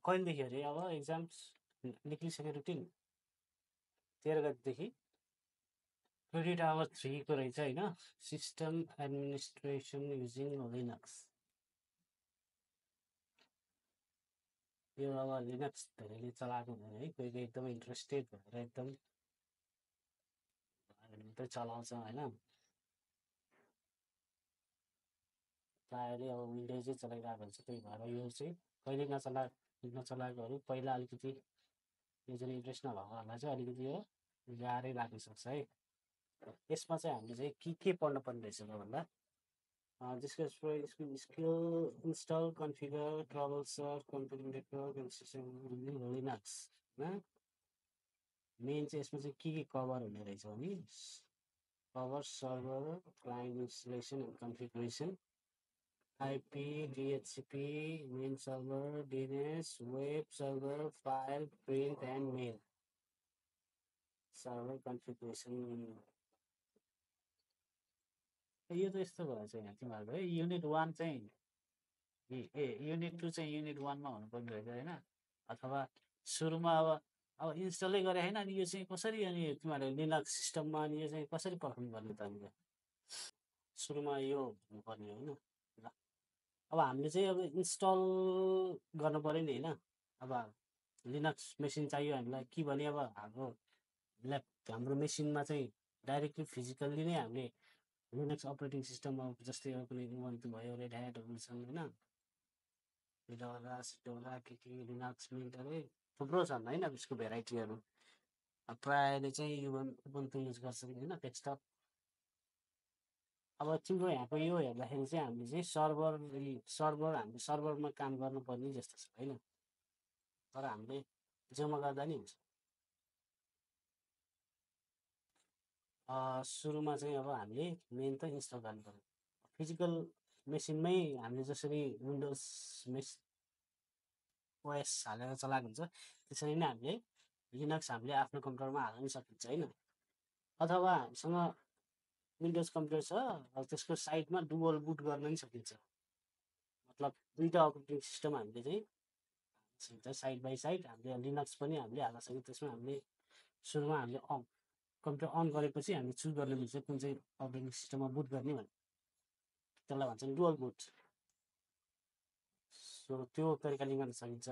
कहिलेदेखि अरे अब एक्जाम्स निक्लिसक्यो रुटिन 13 गतिदेखि क्रेडिट आवर 3 को रहेछ होइन सिस्टम एडमिनिस्ट्रेसन युजिङ लिनक्स यो अब लिनक्स धेरैले चलाएको हुँदैन है कोही कोही एकदमै इन्ट्रेस्टेड भएर एकदम चलाउँछ होइन प्रायःले अब विन्डोजै चलाइरहेको हुन्छ त्यही भएर यो चाहिँ कहिले नचलाएकोहरू पहिला अलिकति यो चाहिँ इन्ट्रेस्ट नभएकोहरूलाई चाहिँ अलिकति यो गाह्रै लाग्न सक्छ है यसमा चाहिँ हामीले चाहिँ के पढ्नु पर्ने रहेछ भन्दा discuss for skill install configure troubleshoot computing network and system Linux होइन मेन चाहिँ यसमा चाहिँ के कभर हुने रहेछ भने cover server client installation and configuration IP DHCP main server DNS web server file print and mail server configuration यो त यस्तो भएछ यहाँ तिमीहरूको है युनिट 1 चाहिँ युनिट 2 चाहिँ युनिट 1 मा हुनुपर्ने रहेछ होइन अथवा सुरुमा अब इन्स्टलै गरे होइन अनि यो चाहिँ कसरी अनि तिमीहरूले लिनक्स सिस्टममा अनि यो चाहिँ कसरी पर्फर्म गर्ने त हामीले सुरुमा यो हुनुपर्ने होइन ल अब हामीले चाहिँ अब इन्स्टल गर्नु पर्यो नि होइन अब लिनक्स मेसिन चाहियो हामीलाई कि भने अब हाम्रो मेसिनमा चाहिँ डाइरेक्टली फिजिकल्ली नै हामीले लिनक्स अपरेटिङ सिस्टममा जस्तै अब कुनै उबन्टु भयो रेड ह्याटहरू छन् होइन फिडोरा के लिनक्स मिन्ट अरे थुप्रो छन् होइन यसको भेराइटीहरू प्रायःले चाहिँ उबन्टु युज गर्छन् होइन डेस्कटप अब तिम्रो यहाँको यो हेर्दाखेरि चाहिँ हामीले चाहिँ हामीले सर्भरमा काम गर्नुपर्ने जस्तो छ होइन तर हामीले जेमा गर्दा नि हुन्छ सुरुमा चाहिँ अब हामीले मेन त इन्स्टल गर्नु पर्यो फिजिकल मेसिनमै हामीले जसरी विन्डोज ओएस हालेर चलाएको हुन्छ त्यसरी नै हामीले लिनक्स हामीले आफ्नो कम्प्युटरमा हाल्न पनि सकिन्छ होइन अथवा हामीसँग विन्डोज कम्प्युटर छ त्यसको साइडमा डुअल बुट गर्न पनि सकिन्छ मतलब दुईवटा अपरेटिङ सिस्टम हामीले चाहिँ साइड बाई साइड हामीले लिनक्स पनि हामीले हाल्न सक्यौँ त्यसमा हामीले सुरुमा हामीले कम्प्युटर अन गरेपछि हामीले चुज गर्ने हुन्छ कुन चाहिँ अपरेटिङ सिस्टममा बुट गर्ने भने त्यसलाई भन्छन् डुअल बुट सो त्यो तरिकाले गर्न सकिन्छ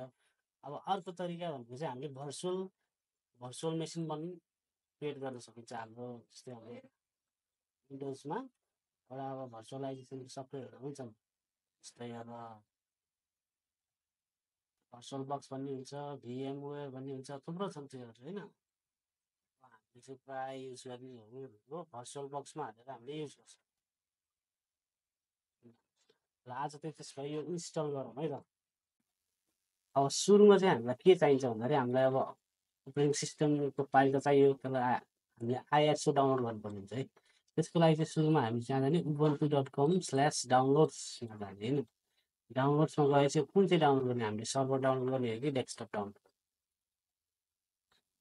अब अर्को तरिका भनेको चाहिँ हामीले भर्चुअल मेसिन पनि क्रिएट गर्न सकिन्छ हाम्रो जस्तै हामीले विन्डोजमा एउटा अब भर्चुअलाइजेसन सफ्टवेयरहरू पनि छन् जस्तै अब भर्चुअल बक्स भन्ने हुन्छ VMware भन्ने हुन्छ थुप्रो छन् त्योहरू होइन हामीले चाहिँ प्रायः युज गर्ने हो भर्चुअल बक्समा हालेर हामीले युज गर्छौँ र आज चाहिँ त्यसमा यो इन्स्टल गरौँ है त अब सुरुमा चाहिँ हामीलाई के चाहिन्छ भन्दाखेरि हामीलाई अब अपरेटिङ सिस्टमको फाइल त चाहियो त्यसलाई हामीले ISO डाउनलोड गर्नुपर्ने हुन्छ है त्यसको लागि चाहिँ सुरुमा हामी जाँदा नि ubuntu.com/downloads जाने होइन डाउनलोड्समा गएपछि कुन चाहिँ डाउनलोड गर्ने हामीले सर्भर डाउनलोड गर्ने हो कि डेस्कटप डाउनलोड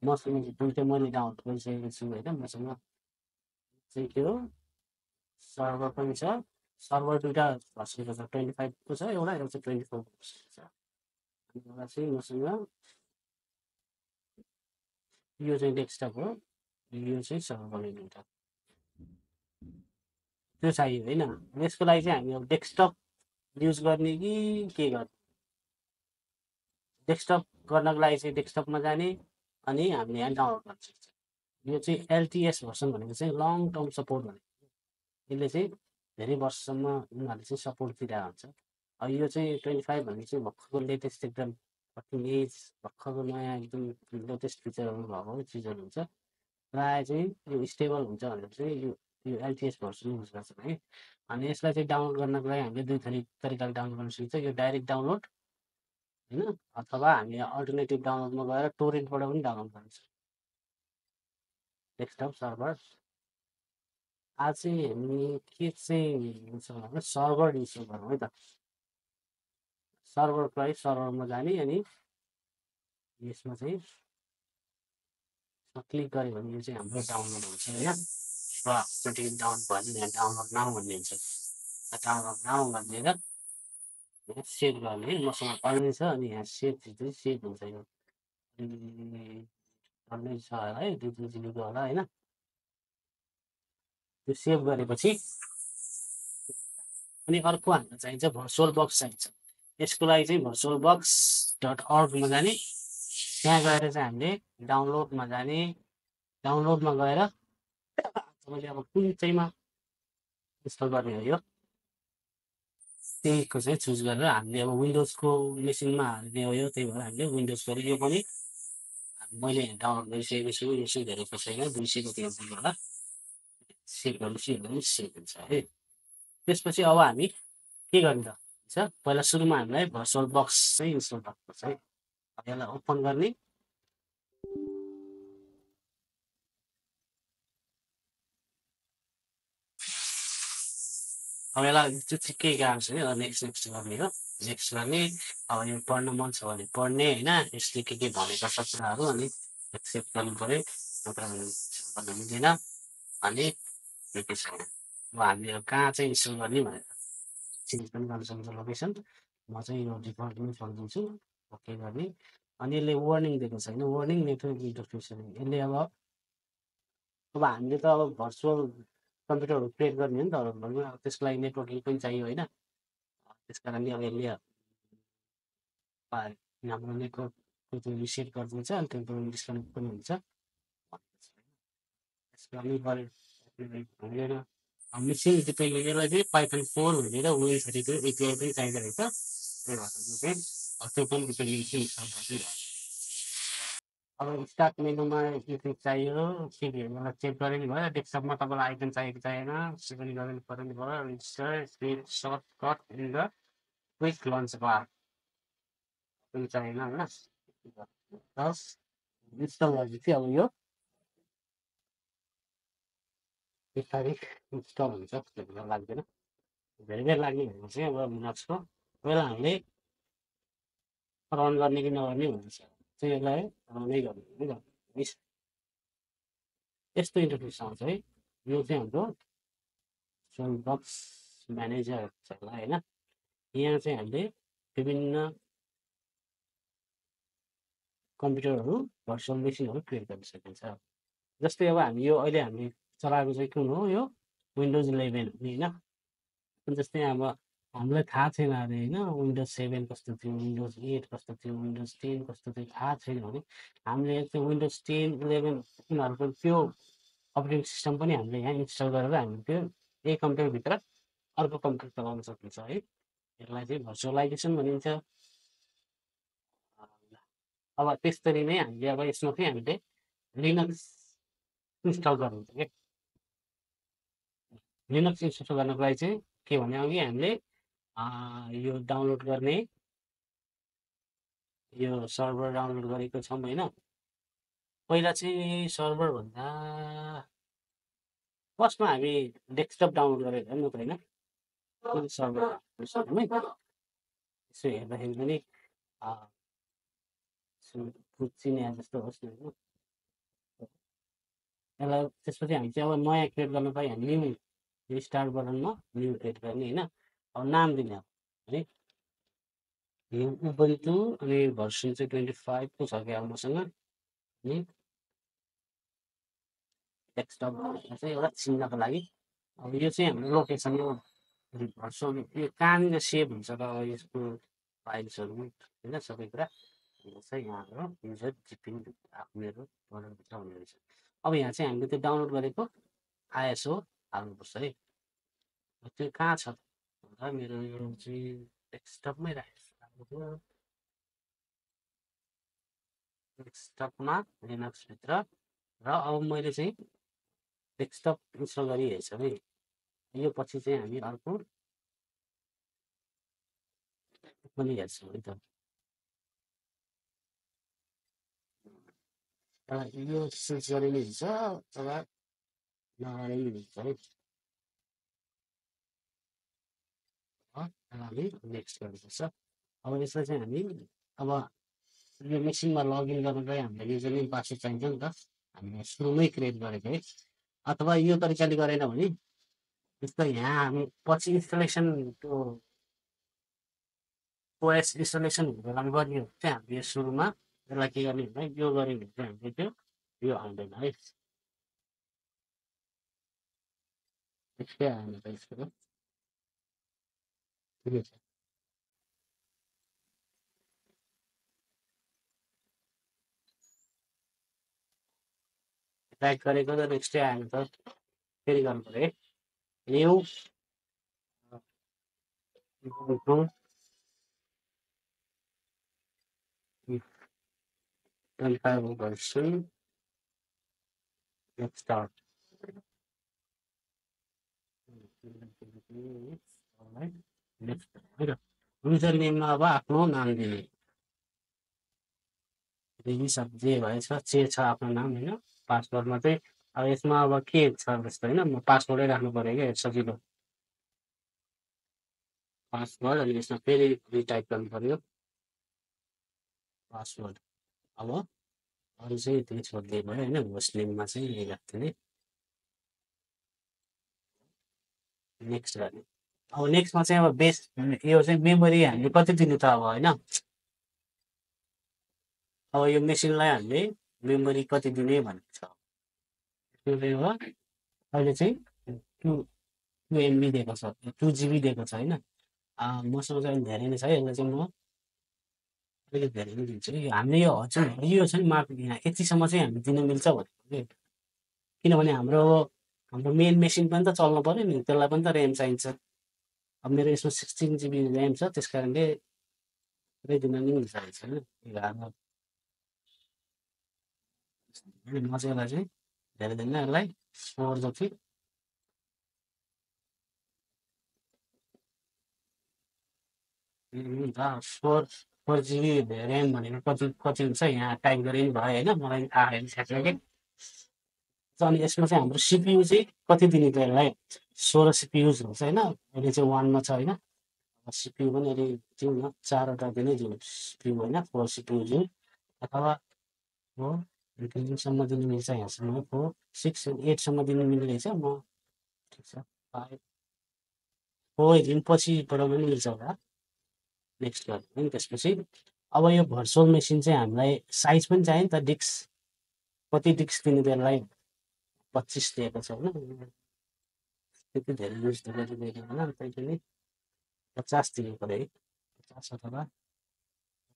मसँग दुइटै मैले डाउनलोड गरिसकेको छु होइन मसँग चाहिँ के हो सर्भर पनि छ सर्भर दुइटा भर्सनको छ 25 को छ एउटा चाहिँ 24 को छ एउटा चाहिँ मसँग यो चाहिँ डेस्कटप हो यो चाहिँ सर्भर दुइटा त्यो चाहियो होइन यसको लागि चाहिँ हामी अब डेस्कटप युज गर्ने कि के गर्ने डेस्कटप गर्नको लागि चाहिँ डेस्कटपमा जाने अनि हामीले यहाँ डाउनलोड गर्न सक्छ यो चाहिँ LTS भर्सन भनेको चाहिँ लङ टर्म सपोर्ट भनेको यसले चाहिँ धेरै वर्षसम्म उनीहरूले चाहिँ सपोर्ट दिइरहेको हुन्छ अब यो चाहिँ 25 भन्ने चाहिँ भर्खरको लेटेस्ट एकदम 14 एज भर्खरको नयाँ एकदम लेटेस्ट फिचरहरू भएको चिजहरू हुन्छ प्रायः चाहिँ यो स्टेबल हुन्छ भनेर चाहिँ यो LTS भर्सन युज गर्छन् है अनि यसलाई चाहिँ डाउनलोड गर्नको लागि हामीले दुई तरिकाले डाउनलोड गर्न सकिन्छ यो डाइरेक्ट डाउनलोड होइन अथवा हामी अल्टरनेटिभ डाउनलोडमा गएर टोरेन्टबाट पनि डाउनलोड गर्न सक्छौँ डेस्कटप सर्भर आज चाहिँ हामी के चाहिँ हुन्छ भने सर्भर इन्स्टल गरौँ है त सर्भरको लागि सर्भरमा जाने अनि यसमा चाहिँ क्लिक गऱ्यो भने यो चाहिँ हाम्रो डाउनलोड हुन्छ होइन डाउनलोड भयो भने यहाँ डाउनलोड नाउ भन्ने हुन्छ डाउनलोड नाउ भनेर यहाँ सेभ गर्ने है मसँग अलरेडी छ अनि यहाँ सेभ चाहिँ सेभ हुन्छ यो अलरेडी छ होला है 2 जिबीको होला होइन त्यो सेभ गरेपछि अनि अर्को हामीलाई चाहिन्छ भर्चुअल बक्स चाहिन्छ यसको लागि चाहिँ भर्चुअल बक्स डट अर्गमा जाने त्यहाँ गएर चाहिँ हामीले डाउनलोडमा जाने डाउनलोडमा गएर तपाईँले अब कुन चाहिँमा इन्स्टल गर्ने हो यो त्यहीको चाहिँ चुज गरेर हामीले अब विन्डोजको मेसिनमा हाल्ने हो यो त्यही भएर हामीले विन्डोज गऱ्यो यो पनि मैले डाउनलोड गरिसकेको छु यो चाहिँ धेरैको छैन 200 को त्यहाँ होला सेभ गरेपछि एकदमै सेभ हुन्छ है त्यसपछि अब हामी के गर्ने त हुन्छ पहिला सुरुमा हामीलाई भर्चुअल बक्स चाहिँ इन्स्टल गर्नुपर्छ है यसलाई ओपन गर्ने अब यसलाई चिक्कै गाह्रो छ है नेक्स्ट नेक्स्ट गर्ने हो नेक्स्ट गर्ने अब यो पढ्न मन छ भने पढ्ने होइन यसले के भनेका छ कुराहरू अनि एक्सेप्ट गर्नु पऱ्यो नत्र गर्न मिल्दैन अनि के छैन अब हामीले कहाँ चाहिँ इन्स्टल गर्ने भनेर चेन्ज पनि गर्न सक्छ लोकेसन म चाहिँ यो डिफल्ट पनि छोडिदिन्छु ओके गर्ने अनि यसले वार्निङ दिएको छैन वार्निङ नेटवर्क इन्टरफेस यसले अब हामीले त अब भर्चुअल कम्प्युटरहरू क्रिएट गर्ने हो नि त भनौँ अब त्यसको लागि नेटवर्किङ पनि चाहियो होइन त्यस कारणले अब यसले हाम्रो नेटवर्कको त्यो रिसेट गरिदिन्छ अनि त्यो डिस्कनेक्ट पनि हुन्छ त्यसको लागि हुँदैन मिसिङ डिपेन्ड यसलाई चाहिँ पाइथन 4 भनेर वेबसाइटको एपिआई पनि चाहिँदो रहेछ त्यही भएर चाहिँ त्यो पनि डिपेन्डेन्सी अब स्टार्ट मेनुमा के चाहियो के यसलाई चेक गरे नि भयो डेस्कटपमा तपाईँलाई आइकन चाहिएको चाहिएन सेभेन गरेर पऱ्यो भयो register screen shortcut in the quick launch bar पनि चाहिएन होइन प्लस इन्स्टल गरेपछि अब यो बिस्तारै इन्स्टल हुन्छ त्यति बेला लाग्दैन धेरै बेर लाग्ने भनेको चाहिँ अब लिनक्सको पहिला हामीले रन गर्ने कि नगर्ने भन्छ चाहिँ यसलाई रनै गर्ने यस्तो इन्टरफेस आउँछ है यो चाहिँ हाम्रो बक्स म्यानेजर छ होइन यहाँ चाहिँ हामीले विभिन्न कम्प्युटरहरू भर्चुअल मेसिनहरू क्रिएट गर्न सकिन्छ जस्तै अब हामी यो अहिले हामीले चलाएको चाहिँ कुन हो यो विन्डोज 11 होइन जस्तै अब हामीलाई थाहा छैन अरे होइन विन्डोज 7 कस्तो थियो विन्डोज 8 कस्तो थियो विन्डोज 10 कस्तो थियो थाहा छैन भने हामीले त्यो विन्डोज 10 11 उनीहरूको त्यो अपरेटिङ सिस्टम पनि हामीले यहाँ इन्स्टल गरेर हामी त्यो एक कम्प्युटरभित्र अर्को कम्प्युटर चलाउन सकिन्छ है यसलाई चाहिँ भर्चुअलाइजेसन भनिन्छ अब त्यसरी नै हामीले अब यसमा चाहिँ हामीले लिनक्स इन्स्टल गर्नुहुन्छ क्या लिनक्स इन्स्टल गर्नको लागि चाहिँ के भने अघि हामीले यो डाउनलोड गर्ने यो सर्भर डाउनलोड गरेको छौँ होइन पहिला चाहिँ सर्भरभन्दा फर्स्टमा हामी डेस्कटप डाउनलोड गरेर हेर्नु त होइन सर्भर यसो हेर्दाखेरि पनि चिने जस्तो होस् न होइन यसलाई त्यसपछि हामी चाहिँ अब नयाँ क्रिएट गर्नु पाइ हामी न्यू स्टार्ट बटनमा न्यू क्रिएट गर्ने होइन अब नाम दिने है उबुन्टु अनि भर्सन चाहिँ 25 को छ क्या मसँग अनि डेस्कटप चाहिँ एउटा चिन्नको लागि अब यो चाहिँ हाम्रो लोकेसन यो भर्सन यो कहाँनिर सेभ हुन्छ र यसको फाइल्सहरू होइन सबै कुरा चाहिँ यहाँबाट युजर जिपिङ मेरो मोडलभित्र हुने रहेछ अब यहाँ चाहिँ हामीले त्यो डाउनलोड गरेको आइएसओ हाल्नुपर्छ है त्यो कहाँ छ भन्दा मेरो यो चाहिँ डेस्कटपमै राखेको थियो डेस्कटपमा लिनक्सभित्र र अब मैले चाहिँ डेस्कटप इन्स्टल गरिहेछ है यो पछि चाहिँ हामी अर्को पनि हेर्छौँ है त यो चुज गरे नि हुन्छ अथवा नगरे नि हुन्छ है हामी नेक्स्ट गर्नुपर्छ अब यसलाई चाहिँ हामी अब यो मेसिनमा लगइन गर्नलाई हामीलाई युजर नेम पासवर्ड चाहिन्छ नि त हामीले सुरुमै क्रिएट गरेको है अथवा यो तरिकाले गरेन भने जस्तो यहाँ हामी पछि इन्स्टलेसनको ओएस इन्स्टलेसन हुने बेलामा गर्ने हो भने चाहिँ हामीले सुरुमा यसलाई के गर्ने भने यो गऱ्यो भने चाहिँ हामीले त्यो यो आउँदैन है यस्तै आएन त यसको त ठिकै छ ट्र्याक गरेको त नेक्स्टै आएन त फेरि गर्नु पऱ्यो है new version next start next है त युजर नेममा अब आफ्नो नाम दिने सब जे भएछ जे छ आफ्नो नाम होइन पासवर्डमा चाहिँ अब यसमा अब के छ जस्तो होइन म पासवर्डै राख्नु पऱ्यो क्या सजिलो पासवर्ड अनि यसमा फेरि रिटाइप गर्नु पऱ्यो पासवर्ड अब अरू चाहिँ त्यही छोडिदिए भयो होइन होस्ट नेममा चाहिँ यही राख्थ्यो नि नेक्स्ट गर्ने अब नेक्स्टमा चाहिँ अब बेस यो चाहिँ मेमोरी हामीले कति दिनु त अब होइन अब यो मेसिनलाई हामीले मेमोरी कति दिने भनेको छ त्यो चाहिँ हो अहिले चाहिँ टु टु एमबी दिएको छ 2 GB दिएको छ होइन मसँग चाहिँ धेरै नै छ यसलाई चाहिँ म अलिकति धेरै नै दिन्छु कि हामीले यो हजुर यो छ नि मार्केट यहाँ यतिसम्म चाहिँ हामी दिन मिल्छ भनेको कि किनभने हाम्रो हाम्रो मेन मेसिन पनि त चल्नु पऱ्यो नि त्यसलाई पनि त ऱ्याम चाहिन्छ अब मेरो यसमा 16 GB ऱ्याम छ त्यस कारणले पुरै दिन नै मिल्छ रहेछ होइन म चाहिँ यसलाई चाहिँ धेरै दिन यसलाई स्कोर जति फोर 4 GB ऱ्याम भनेको कति कति हुन्छ यहाँ टाइप गरे नि भयो होइन मलाई आएन ठ्याक्कै अनि यसमा चाहिँ हाम्रो सिपियु चाहिँ कति दिने त यसलाई 16 सिपियुज हुन्छ होइन अहिले चाहिँ 1मा छ होइन सिपियु पनि अहिले दिउँ न 4वटा दिनै दिउँ सिपियु होइन 4 सिपियु दिउँ अथवा हो 3सम्म दिनु मिल्छ यहाँसम्म 4 6 8सम्म दिनु मिल्दैछ म ठिक छ 5 4 दिन पछिबाट पनि मिल्छ होला नेक्स्ट गर्नु नि त्यसपछि अब यो भर्चुअल मेसिन चाहिँ हामीलाई साइज पनि चाहियो नि त डिस्क कति डिस्क दिने त्यसलाई 25 दिएको छ होइन त्यति धेरै युज त गरिँदैन होला तैपनि 50 दिनु पऱ्यो है 50 अथवा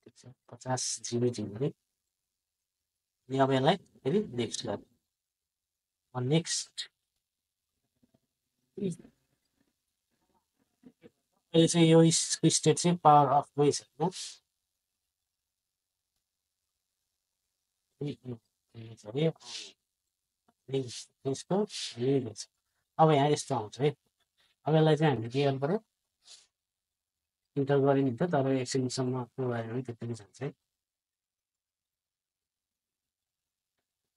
ठिक छ 50 GB दिनु है अनि अब यसलाई फेरि नेक्स्ट गर्नु नेक्स्ट अहिले चाहिँ यो स्टेट चाहिँ पावर अफमै छ होइन यसको अब यहाँ यस्तो आउँछ है अब यसलाई चाहिँ हामीले के गर्नु पऱ्यो इन्टर गऱ्यो नि त तर एकछिनसम्म गऱ्यो भने त्यति नै जान्छ है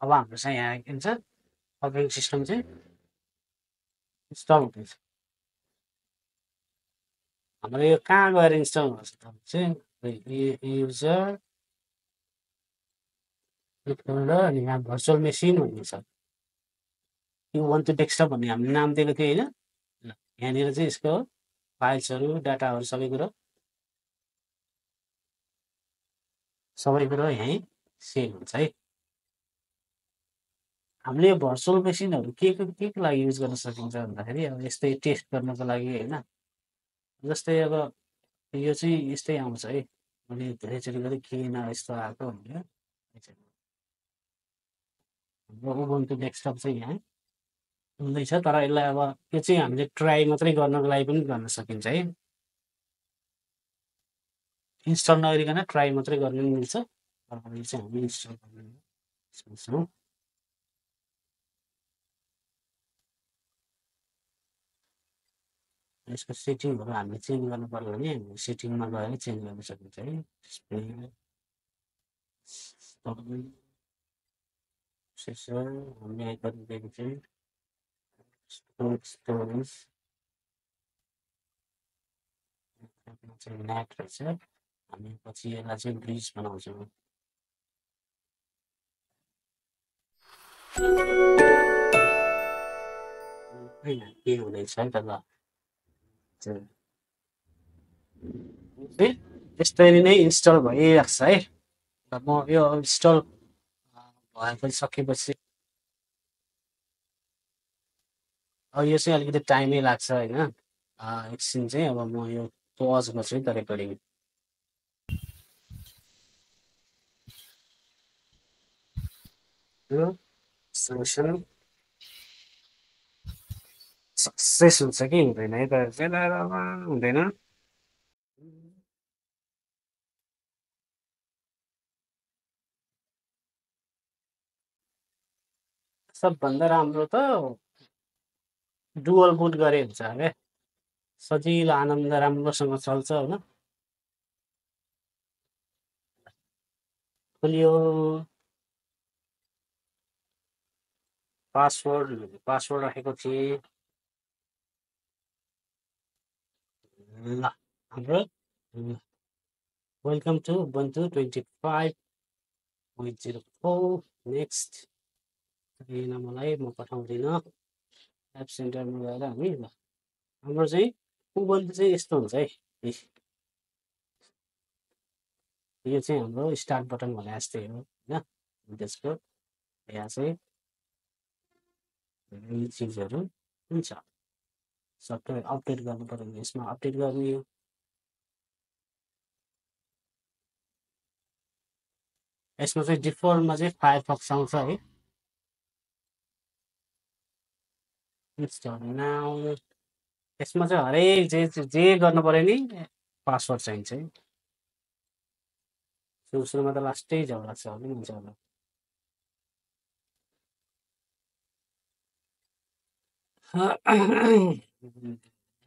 अब हाम्रो चाहिँ यहाँ के भन्छ अपरेटिङ सिस्टम चाहिँ इन्स्टल हुँदैछ हाम्रो यो कहाँ गएर इन्स्टल हुन्छ त चाहिँ युजर फोल्डर अनि यहाँ भर्चुअल मेसिन भन्ने छ यो वान टु डेस्कटप भन्ने हामीले नाम दिएको थियो होइन यहाँनिर चाहिँ यसको फाइल्सहरू डाटाहरू सबै कुरो यहीँ सेभ हुन्छ है हामीले यो भर्चुअल मेसिनहरू के लागि युज गर्न सकिन्छ भन्दाखेरि अब यस्तै टेस्ट गर्नको लागि होइन जस्तै अब यो चाहिँ यस्तै आउँछ है मैले धेरैचोटि गरेँ किन यस्तो आएको भनेर हाम्रो उबुन्टु डेस्कटप चाहिँ यहाँ हुँदैछ तर यसलाई अब यो चाहिँ हामीले ट्राई मात्रै गर्नको लागि पनि गर्न सकिन्छ है इन्स्टल नगरिकन ट्राई मात्रै गर्न पनि मिल्छ तर यो चाहिँ हामी इन्स्टल गर्छौँ यसको सेटिङहरू हामीले चेन्ज गर्नु पर्यो भने हामी सेटिङमा गएर चेन्ज गर्न सकिन्छ है प्रोसेसर हामीले यहाँ गरिदिएको चाहिँ स्टोरेज नेट रहेछ हामी पछि यसलाई चाहिँ ब्रिज बनाउँछौँ के हुँदैछ है त ल यसरी नै इन्स्टल भइरहेको छ है। र म यो इन्स्टल भएपछि सकेपछि अब यो चाहिँ अलिकति टाइमै लाग्छ होइन। एकछिन चाहिँ अब म यो पज गर्छु है त रेकर्डिङ। सल्युसन सक्सेस हुन्छ कि हुँदैन है त, हुँदैन। सबभन्दा राम्रो त डुअल बुट गरे हुन्छ क्या, सजिलो आनन्द राम्रोसँग चल्छ होइन। खोलियो, पासवर्ड राखेको थिएँ। ल हाम्रो वेलकम टु उबुन्टु 25.04। नेक्स्ट दिएन मलाई, म पठाउँदिनँ। एप सेन्टरमा गएर हामी ल हाम्रो चाहिँ उबुन्टु चाहिँ यस्तो हुन्छ है। यो चाहिँ हाम्रो स्टार्ट बटन भने जस्तै हो होइन। त्यसको यहाँ चाहिँ यी चिजहरू हुन्छ। सफ्टवेयर अपडेट गर्नु पर्यो भने यसमा अपडेट गर्ने। यसमा चाहिँ डिफल्टमा चाहिँ फायरफक्स आउँछ है। Install now. यसमा चाहिँ हरेक जे गर्नु पर्यो नि पासवर्ड चाहिन्छ है। सुरुमा त लास्टै झगडा छ भने मान्छेहरूलाई।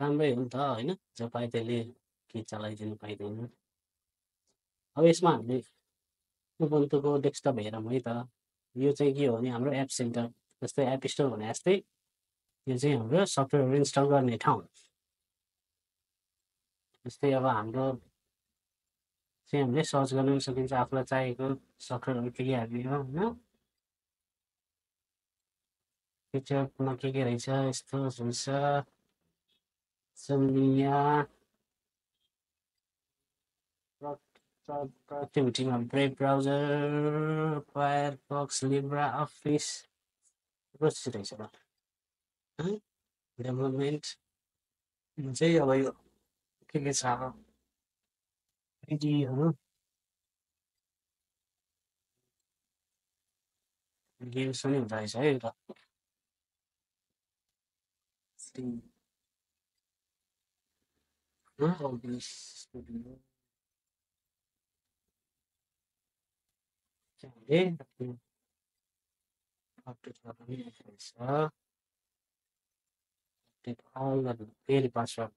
राम्रै हो नि त होइन, जो पायो त्यसले के चलाइदिनु पाइँदैन। अब यसमा हामीले उबुन्टुको डेस्कटप हेरौँ है त। यो चाहिँ के हो भने हाम्रो एप सेन्टर, जस्तै एप स्टोर भने जस्तै यो चाहिँ हाम्रो सफ्टवेयर इन्स्टल गर्ने ठाउँ। जस्तै अब हाम्रो चाहिँ हामीले सर्च गर्न पनि सकिन्छ आफूलाई चाहिएको सफ्टवेयरहरू के हाल्ने हो होइन। फिचरमा के रहेछ यस्तो हुन्छ। प्रोडक्टिभिटीमा brave browser, Firefox, Libre office कस्तो रहेछ त डेभलपमेन्ट चाहिँ अब यो के छ अब आइडीहरू गेम्स पनि हुँदो रहेछ है त। अपडेट गर्नु रहेछ, अपडेट अल गर्नु फेरि पासवर्ड।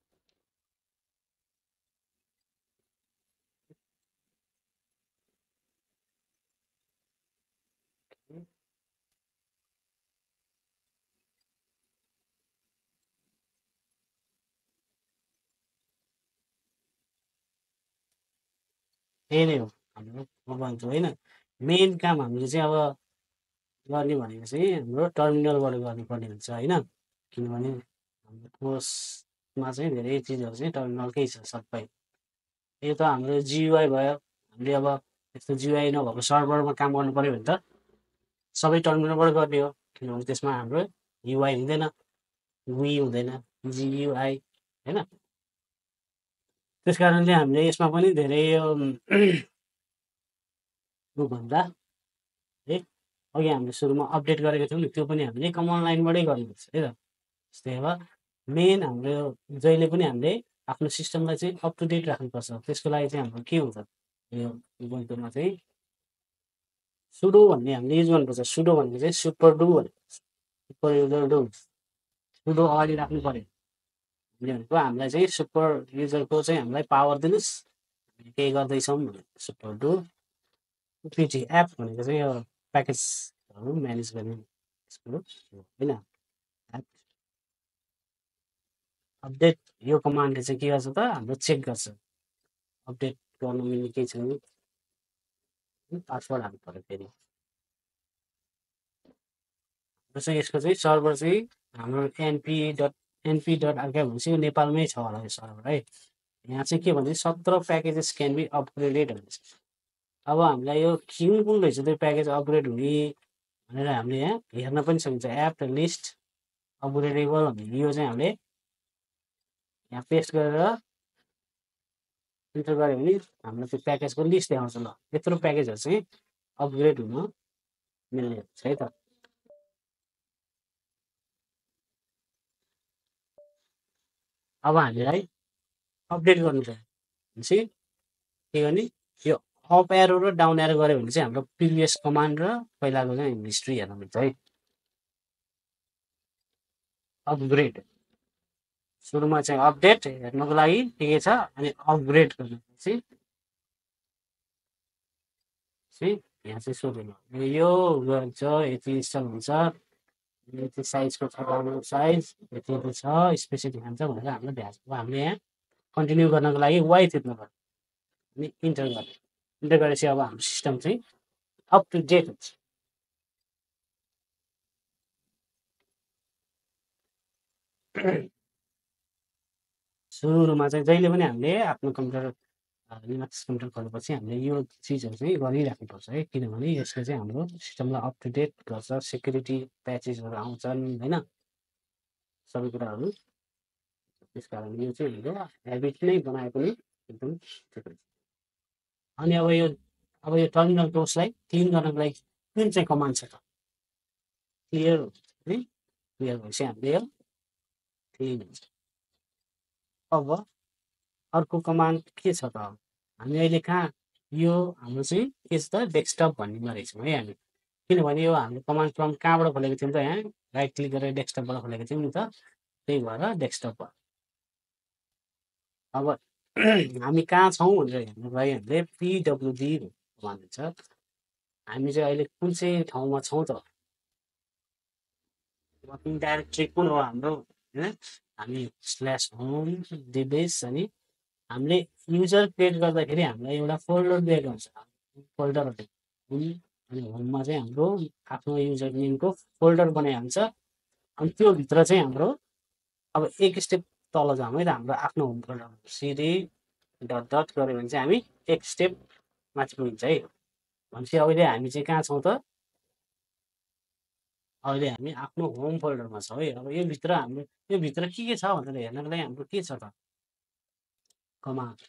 त्यही नै हो हाम्रो उबुन्टु होइन। मेन काम हामीले चाहिँ अब गर्ने भनेको चाहिँ हाम्रो टर्मिनलबाट गर्नुपर्ने हुन्छ होइन। किनभने हाम्रो कोर्समा चाहिँ धेरै चिजहरू चाहिँ टर्मिनलकै छ सबै। यो त हाम्रो जियुआई भयो। हामीले अब यस्तो जियुआई नभएको सर्भरमा काम गर्नु पऱ्यो भने त सबै टर्मिनलबाट गर्ने हो, किनभने त्यसमा हाम्रो युआई हुँदैन, वी हुँदैन, जियुआई होइन। त्यस कारणले हामीले यसमा पनि धेरै भन्दा है अघि हामीले सुरुमा अपडेट गरेको थियौँ नि, त्यो पनि हामीले कमान्ड लाइनबाटै गर्नुपर्छ है त। जस्तै अब मेन हाम्रो जहिले पनि हामीले आफ्नो सिस्टमलाई चाहिँ अप टु डेट राख्नुपर्छ। त्यसको लागि चाहिँ हाम्रो के हुन्छ यो उबुन्टुमा चाहिँ सुडो भन्ने हामीले युज गर्नुपर्छ। सुडो भन्ने चाहिँ super do super user do, sudo अगाडि राख्नु पर्यो। भनेको हामीलाई चाहिँ सुपर युजरको चाहिँ हामीलाई पावर दिनुहोस्, हामी केही गर्दैछौँ भने सुपर डु पिटी एप भनेको चाहिँ यो प्याकेजहरू म्यानेज गर्ने कुरो होइन। अपडेट यो कमान्डले चाहिँ के गर्छ त हाम्रो चेक गर्छ अपडेट गर्नु मिल्ने केही छैन, पासवर्ड हाल्नु पऱ्यो फेरि। जस्तै यसको चाहिँ सर्भर चाहिँ हाम्रो एनपी डट आर्काइभ भनेपछि यो नेपालमै छ होला यो सर्भर है। यहाँ चाहिँ के भने 17 प्याकेजेस क्यान बी अपग्रेडेड भन्छ। अब हामीलाई यो कुन रहेछ त्यो प्याकेज अपग्रेड हुने भनेर हामीले यहाँ हेर्न पनि सकिन्छ। एप लिस्ट अपग्रेडेबल भन्ने यो चाहिँ हामीले यहाँ पेस्ट गरेर इन्टर गऱ्यो भने हामीलाई त्यो प्याकेजको लिस्ट देखाउँछ। ल यत्रो प्याकेजहरू चाहिँ अपग्रेड हुन मिल्ने हुन्छ है त। अब हामीलाई अपडेट गर्नु छ भनेपछि के गर्ने, यो अप एरो र डाउन एरो गऱ्यो भने चाहिँ हाम्रो प्रिभियस कमान्ड र पहिलाको चाहिँ हिस्ट्री हेर्न मिल्छ है। अपग्रेड सुरुमा चाहिँ अपडेट हेर्नको लागि के छ अनि अपग्रेड गर्नुपर्छ। यहाँ चाहिँ सोध्नु यो गर्छ यति इन्स्टल हुन्छ, यति साइजको छ, डाउनलोड साइज यति यति छ, स्पेसिफिक खान्छ भनेर हाम्रो भ्याज। अब हामीले यहाँ कन्टिन्यू गर्नको लागि वाइ थिच्नु पर्यो अनि इन्टर गर्यो। इन्टर गरेपछि अब हाम्रो सिस्टम चाहिँ अप टु डेट हुन्छ। सुरुमा चाहिँ जहिले पनि हामीले आफ्नो कम्प्युटर लिनक्स कम्प्युटर खोलेपछि हामीले यो चिजहरू चाहिँ गरिराख्नुपर्छ है, किनभने यसले चाहिँ हाम्रो सिस्टमलाई अप टु डेट गर्छ। सेक्युरिटी प्याचेसहरू आउँछन् होइन, सबै कुराहरू। त्यस कारण यो चाहिँ हाम्रो हेबिट नै बनाए पनि एकदम ठिक हुन्छ। अनि अब यो टर्मिनल क्लोजलाई क्लिन गर्नको लागि कुन चाहिँ कमान्ड छ त, क्लियर है। क्लियर भएपछि हामीले यो क्लिन हुन्छ। अब अर्को कमान्ड के छ त, हामी अहिले कहाँ यो हाम्रो चाहिँ के छ त डेस्कटप भन्ने रहेछौँ है हामी, किनभने यो हामीले कमान्ड प्रम्प्ट कहाँबाट खोलेको थियौँ त, यहाँ राइट क्लिक गरेर डेस्कटपबाट खोलेको थियौँ नि त, त्यही भएर डेस्कटप भयो। अब हामी कहाँ छौँ भनेर हेर्नुको लागि हामीले पिडब्लुडी भनिन्छ। हामी चाहिँ अहिले कुन चाहिँ ठाउँमा छौँ त, वर्किङ डाइरेक्टरी कुन हो हाम्रो होइन, हामी /होम डिभाइस अनि हामीले युजर क्रिएट गर्दाखेरि हामीलाई एउटा फोल्डर दिएको हुन्छ। फोल्डरहरू अनि होममा चाहिँ हाम्रो आफ्नो युजर नेमको फोल्डर बनाएको हुन्छ। अनि त्यो भित्र चाहिँ हाम्रो अब एक स्टेप तल जाउँ है त, हाम्रो आफ्नो home folder CD dot dot गऱ्यो भने चाहिँ हामी एक स्टेप माथि पुगिन्छ है। भनेपछि अहिले हामी चाहिँ कहाँ छौँ त, अहिले हामी आफ्नो होम फोल्डरमा छौँ है। अब यो भित्र हाम्रो यो भित्र के छ भनेर हेर्नको लागि हाम्रो के छ त, कमान्ड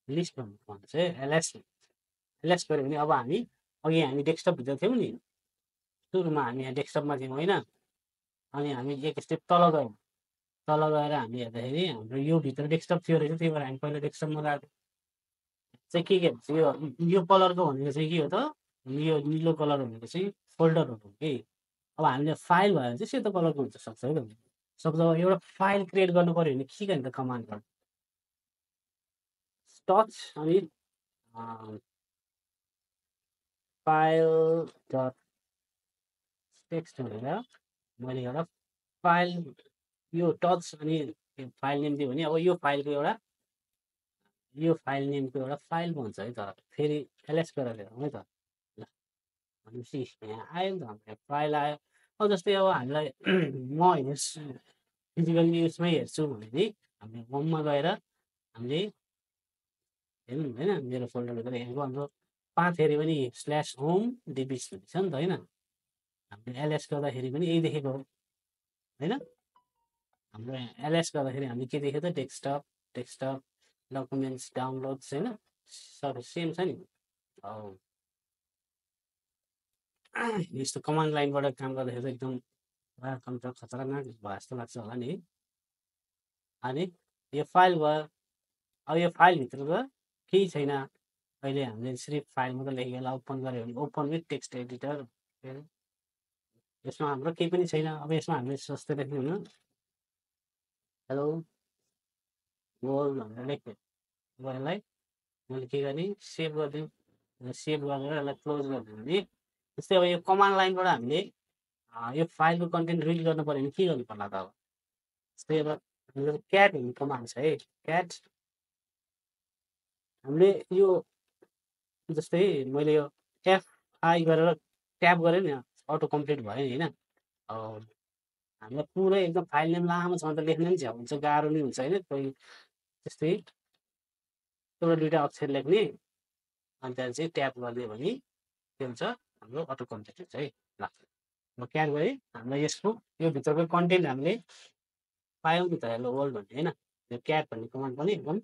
लिस्ट भन्नु चाहिँ एलएस गऱ्यो भने अब हामी अघि हामी डेस्कटपभित्र थियौँ नि, सुरुमा हामी यहाँ डेस्कटपमा थियौँ होइन, अनि हामी एक स्टेप तल गयौँ। तल गएर हामी हेर्दाखेरि हाम्रो यो भित्र डेस्कटप थियो रहेछ, त्यही भएर हामी पहिला डेस्कटपमा गएको चाहिँ के भन्छ, यो कलरको भनेको चाहिँ के हो त, यो निलो कलर भनेको चाहिँ फोल्डरहरू हो कि। अब हामीले फाइल भयो भने चाहिँ सेतो कलरको हुन्छ सक्छ है त। सक्छ एउटा फाइल क्रिएट गर्नु पऱ्यो भने के गर्ने त, कमान्ड गर्नु टच अनि फाइल डट टेक्स्ट भनेर मैले एउटा फाइल यो टच अनि फाइल नेम दियो भने अब यो फाइलको एउटा यो फाइल नेमको एउटा फाइल बन्छ है त। फेरि एलएस गरेर हेरौँ है त। ल भनेपछि यहाँ आयो नि त हाम्रो फाइल आयो। अब जस्तै अब हामीलाई म हेर्छु फिजिकल युजमै हेर्छु भने चाहिँ हामीले होममा गएर हामीले हेर्नु होइन, मेरो फोल्डर गएर हेरेको हाम्रो पाथ हेऱ्यो भने /होम डिभिस हुन्छ नि त होइन। हामीले एलएस गर्दाखेरि पनि यही देखेको हो होइन। हाम्रो एलएस गर्दाखेरि हामीले के देख्यो त, डेस्कटप डकुमेन्ट्स डाउनलोड्स होइन, सबै सेम छ नि। यस्तो कमान्ड लाइनबाट काम गर्दाखेरि चाहिँ एकदम कम्प्युटर खतरनाक भयो जस्तो लाग्छ होला नि। अनि यो फाइल भयो। अब यो फाइलभित्र त केही छैन, अहिले हामीले सिर्फ फाइल मात्रै लेखेर ओपन गऱ्यो भने ओपन विथ टेक्स्ट एडिटर, यसमा हाम्रो केही पनि छैन। अब यसमा हामीले सस्तो लेख्ने हुनु हेलो वर्ल्ड भनेर लेख्यो। अब यसलाई मैले के गर्ने सेभ गरिदिउँ, सेभ गरेर यसलाई क्लोज गरिदिउँ भने जस्तै अब यो कमान्ड लाइनबाट हामीले यो फाइलको कन्टेन्ट रिड गर्नु पऱ्यो भने के गर्नु पर्ला त। अब जस्तै अब हाम्रो क्याट भन्ने कमान्ड छ है, क्याट हामीले यो जस्तै मैले यो एफआई गरेर ट्याप गरेँ नि, अटो कम्प्लिट भयो नि होइन। हामीलाई पुरै एकदम फाइल नेम लामो छ भने त लेख्न पनि हुन्छ, गाह्रो नै हुन्छ होइन। कोही जस्तै एउटा दुईवटा अक्षर लेख्ने अनि त्यहाँदेखि चाहिँ ट्याप गरिदियो भने के हुन्छ हाम्रो अटो कम्प्लिट हुन्छ है। ल म क्याट गरेँ हामीलाई यसको यो भित्रको कन्टेन्ट हामीले पायौँ नि त हेलो वर्ल्ड भन्ने होइन। यो क्याट भन्ने कमान्ड पनि एकदम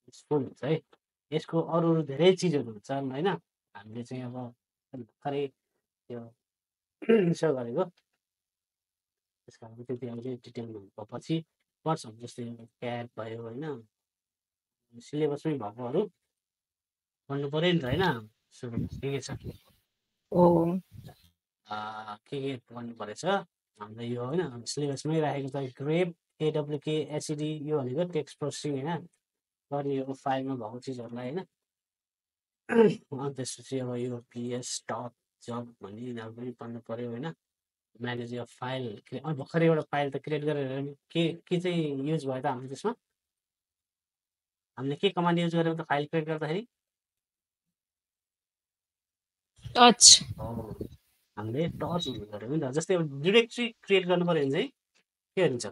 युजफुल हुन्छ है। यसको अरू अरू धेरै चिजहरू हुन्छन् होइन। हामीले चाहिँ अब भर्खरै त्यो यसो गरेको त्यस कारण त्यति अब चाहिँ डिटेलमा भएपछि पर्छ जस्तै क्याट भयो होइन सिलेबसमै भएकोहरू पढ्नु पऱ्यो नि त होइन। सुरु के छ ओ के पढ्नु परेछ हामीलाई यो होइन सिलेबसमै राखेको छ ग्रेप एडब्लुके एसिडी यो भनेको टेक्स्ट प्रोसेसिङ होइन गर्ने यो फाइलमा भएको चिजहरूलाई होइन। अनि त्यसपछि अब यो पिएस टप जब भन्ने यिनीहरू पनि पढ्नु पऱ्यो होइन। म्यानेज यो फाइल भर्खरै एउटा फाइल त क्रिएट गरेर के चाहिँ युज भयो त हाम्रो त्यसमा हामीले के कमान्ड युज गरेर त फाइल क्रिएट गर्दाखेरि टच हामीले टच युज गऱ्यौँ नि त। जस्तै अब डिरेक्ट्री क्रिएट गर्नु पऱ्यो भने चाहिँ के हुन्छ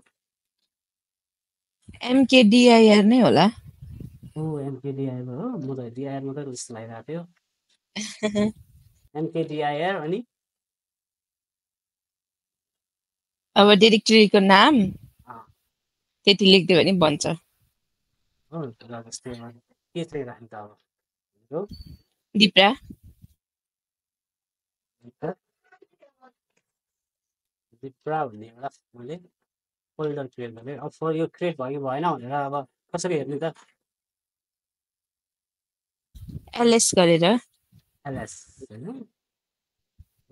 MKDIR नै होला। एमकेडिआइआर हो म त डिआइआर मात्रै जस्तो लागिरहेको थियो। एमकेडिआइआर अनि अब डिरेक्टरीको नाम त्यति लेख्दियो भने बन्छ। हो जस्तै के चाहिँ राख्नु त अब दिप्रा दिप्रा भन्ने एउटा मैले फोल्डर क्रिएट गरेँ। अब यो क्रिएट भयो कि भएन भनेर अब कसरी हेर्नु त एलएस गरेर एलएस होइन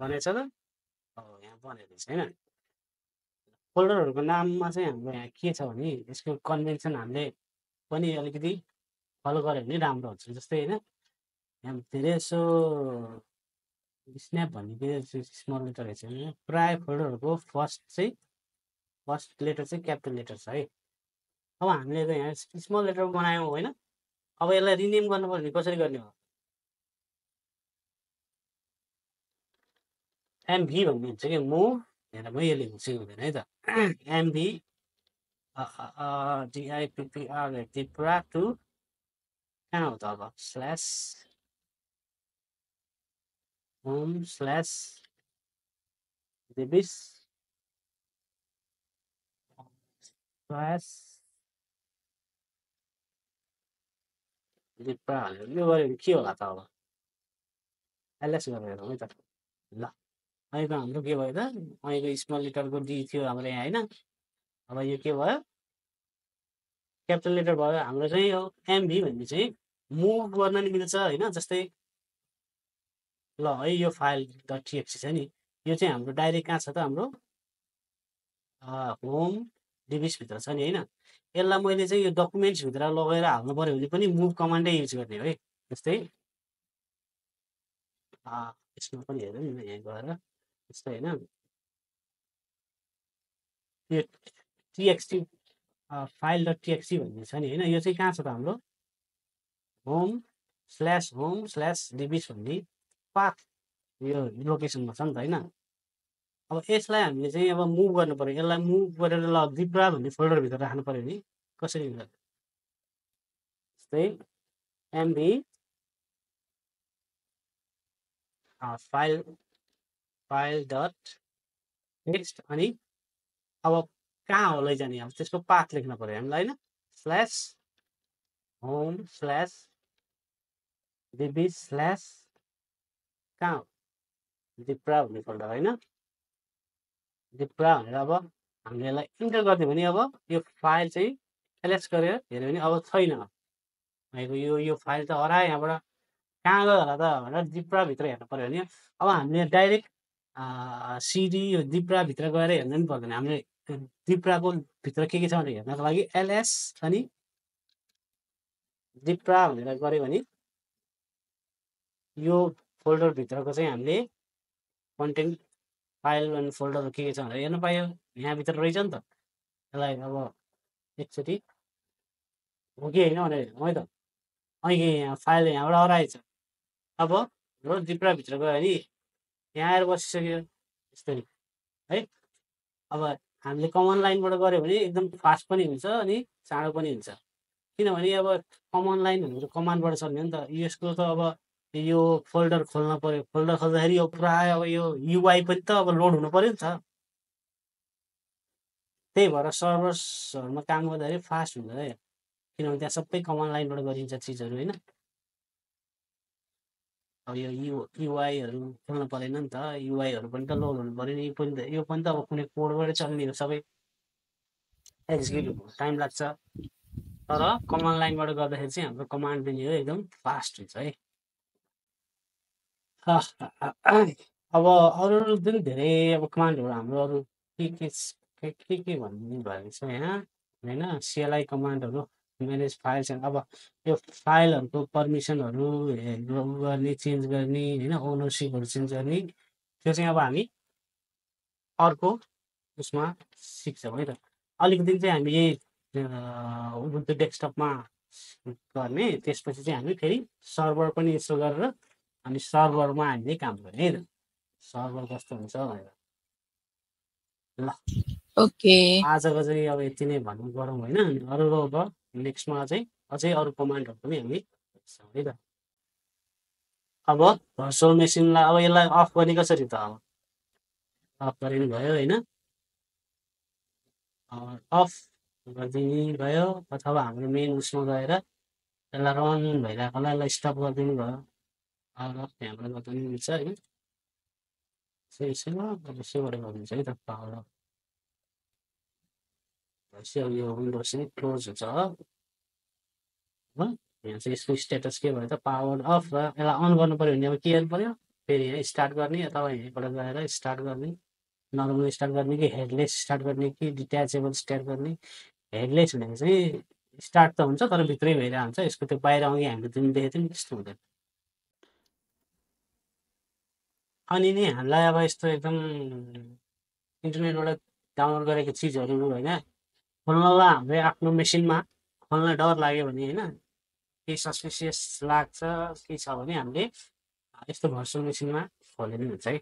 बनेछ त यहाँ बनेको छैन। फोल्डरहरूको नाममा चाहिँ हाम्रो यहाँ के छ भने यसको कन्भेन्सन हामीले पनि अलिकति फलो गऱ्यो भने राम्रो हुन्छ। जस्तै होइन यहाँ धेरै यसो स्न्याप भन्ने के स्मल लेटर रहेछ होइन प्रायः फोल्डरहरूको फर्स्ट लेटर चाहिँ क्यापिटल लेटर छ है। अब हामीले त यहाँ स्मल लेटर बनायौँ होइन। अब यसलाई रिनेम गर्नु पर्ने कसरी गर्ने हो एमभी भन्ने हुन्छ कि हेर म यो लेख्नु सिकाउँदैन है त एमभी डिआइपिपिआर दिप्रा टु कहाँ हो त अब स्ल्यास होम स्ल्यास दिबिस स्ल्यास दिप्रा हालेर यो गऱ्यो भने के होला त अब एलएस गरेर है त। ल अहिलेको हाम्रो के भयो त अहिलेको स्मल लेटरको डी थियो हाम्रो यहाँ होइन। अब यो के भयो क्यापिटल लेटर भयो। हाम्रो चाहिँ यो एमभी भन्ने चाहिँ मुभ गर्न नि मिल्छ होइन। जस्तै ल है यो फाइल डट टिएक्सी छ नि यो चाहिँ हाम्रो डाइरेक्ट कहाँ छ त हाम्रो होम डिभिसभित्र छ नि होइन। यसलाई मैले चाहिँ यो डकुमेन्ट्सभित्र लगेर हाल्नु पऱ्यो भने पनि मुभ कमान्डै युज गर्ने हो है। जस्तै यसमा पनि हेरौँ न यहाँ गएर जस्तै होइन यो टिएक्सटी फाइल डट टिएक्सी भन्ने छ नि होइन। यो चाहिँ कहाँ छ त हाम्रो होम स्ल्यास डिबिस भन्ने पाथ यो लोकेसनमा छ नि त होइन। अब यसलाई हामीले चाहिँ अब मुभ गर्नु पऱ्यो। यसलाई मुभ गरेर ल दिप्रा भन्ने फोल्डरभित्र राख्नु पऱ्यो भने कसरी हुन्छ जस्तै एमभी फाइल डट टेक्स्ट अनि अब कहाँ हो लैजाने अब त्यसको पाथ लेख्न पऱ्यो हामीलाई होइन। स्ल्यास होम स्ल्यास डिबिस स्ल्यास कहाँ हो दिप्रा भन्ने फोल्डर होइन। दिप्रा भनेर अब हामीले यसलाई इन्टर गरिदियो भने अब यो फाइल चाहिँ एलएस गरेर हेऱ्यो भने अब छैन भनेको यो फाइल त हरायो यहाँबाट कहाँ गयो होला त भनेर दिप्राभित्र हेर्नु पऱ्यो भने अब हामीले डाइरेक्ट सिडी यो दिप्राभित्र गएर हेर्नु पनि पर्दैन। हामीले दिप्राको भित्र के छ भनेर हेर्नको लागि एलएस अनि दिप्रा भनेर गऱ्यो भने यो फोल्डरभित्रको चाहिँ हामीले कन्टेन्ट फाइल अनि फोल्डर के छ भनेर हेर्नु पायो यहाँभित्र रहेछ नि त। यसलाई अब एकचोटि हो कि होइन भनेर हेर्नु है त। अहिले यहाँ फाइल यहाँबाट हराएछ। अब हाम्रो दिप्राभित्र गयो भने यहाँ आएर बसिसक्यो यस्तरी है। अब हामीले कमन लाइनबाट गऱ्यो भने एकदम फास्ट पनि हुन्छ अनि चाँडो पनि हुन्छ किनभने अब कमान्ड लाइन भनेको कमान्डबाट चल्ने हो नि त। यसको त अब यो फोल्डर खोल्न पर्यो, फोल्डर खोल्दाखेरि यो प्रायः अब यो युआई पनि त अब लोड हुनु पर्यो नि त। त्यही भएर सर्भर्सहरूमा काम गर्दाखेरि फास्ट हुन्छ क्या, किनभने त्यहाँ सबै कमान्ड लाइनबाट गरिन्छ चिजहरू होइन। अब यो युआईहरू खोल्नु परेन नि त, युआईहरू पनि त लोड हुनु पऱ्यो नि, यो पनि त अब कुनै कोडबाटै चल्ने हो, सबै एक्जिक्युट हुनु टाइम लाग्छ। तर कमान्ड लाइनबाट गर्दाखेरि चाहिँ हाम्रो कमान्ड पनि हो एकदम फास्ट हुन्छ है। अब अरू पनि धेरै अब कमान्डहरू हाम्रो अरू के भन्ने भएको छ यहाँ होइन। सिएलआई कमान्डहरू, म्यानेज फाइल्स, अब यो फाइलहरूको पर्मिसनहरू गर्ने, चेन्ज गर्ने होइन, ओनरसिपहरू चेन्ज गर्ने, त्यो चाहिँ अब हामी अर्को उसमा सिक्छौँ है त। अलिकति चाहिँ हामी यही उबुन्टु डेस्कटपमा गर्ने, त्यसपछि चाहिँ हामी फेरि सर्भर पनि यसो गरेर अनि सर्भरमा हामीले काम गर्ने है त, सर्भर कस्तो हुन्छ भनेर। ल ओके आजको चाहिँ अब यति नै भन्नु गरौँ होइन। अरू अब नेक्स्टमा चाहिँ अझै अरू कमान्डहरू पनि हामी हेर्छौँ है त। अब भर्चुअल मेसिनलाई अब यसलाई अफ गर्ने कसरी त, अब अफ गर्ने भयो होइन, अफ गरिदिने भयो, अथवा हाम्रो मेन उसमा गएर यसलाई रन भइरहेकोलाई यसलाई स्टप गरिदिनु भयो, पावर अफ त्यहाँबाट गर्दा पनि मिल्छ होइन। यसैबाट गरिदिन्छ है त पावर अफ। भनेपछि अब यो विन्डोज चाहिँ क्लोज हुन्छ हो। यहाँ चाहिँ यसको स्ट्याटस के भयो त, पावर अफ, र यसलाई अन गर्नु पऱ्यो भने अब के गर्नु पऱ्यो, फेरि यहाँ स्टार्ट गर्ने अथवा यहीँबाट गएर स्टार्ट गर्ने, नर्मल स्टार्ट गर्ने कि हेडलेस स्टार्ट गर्ने कि डिट्याचेबल स्टार्ट गर्ने। हेडलेस भनेको चाहिँ स्टार्ट त हुन्छ तर भित्रै भइरहेको हुन्छ, यसको त्यो बाहिर अघि हामीले जुन देखेको थियौँ त्यस्तो हुँदैन। अनि नि हामीलाई अब यस्तो एकदम इन्टरनेटबाट डाउनलोड गरेको चिजहरू होइन खोल्नलाई हाम्रो आफ्नो मेसिनमा खोल्न डर लाग्यो भने होइन, केही सस्पिसियस लाग्छ के छ भने हामीले यस्तो भर्चुअल मेसिनमा खोले पनि हुन्छ है।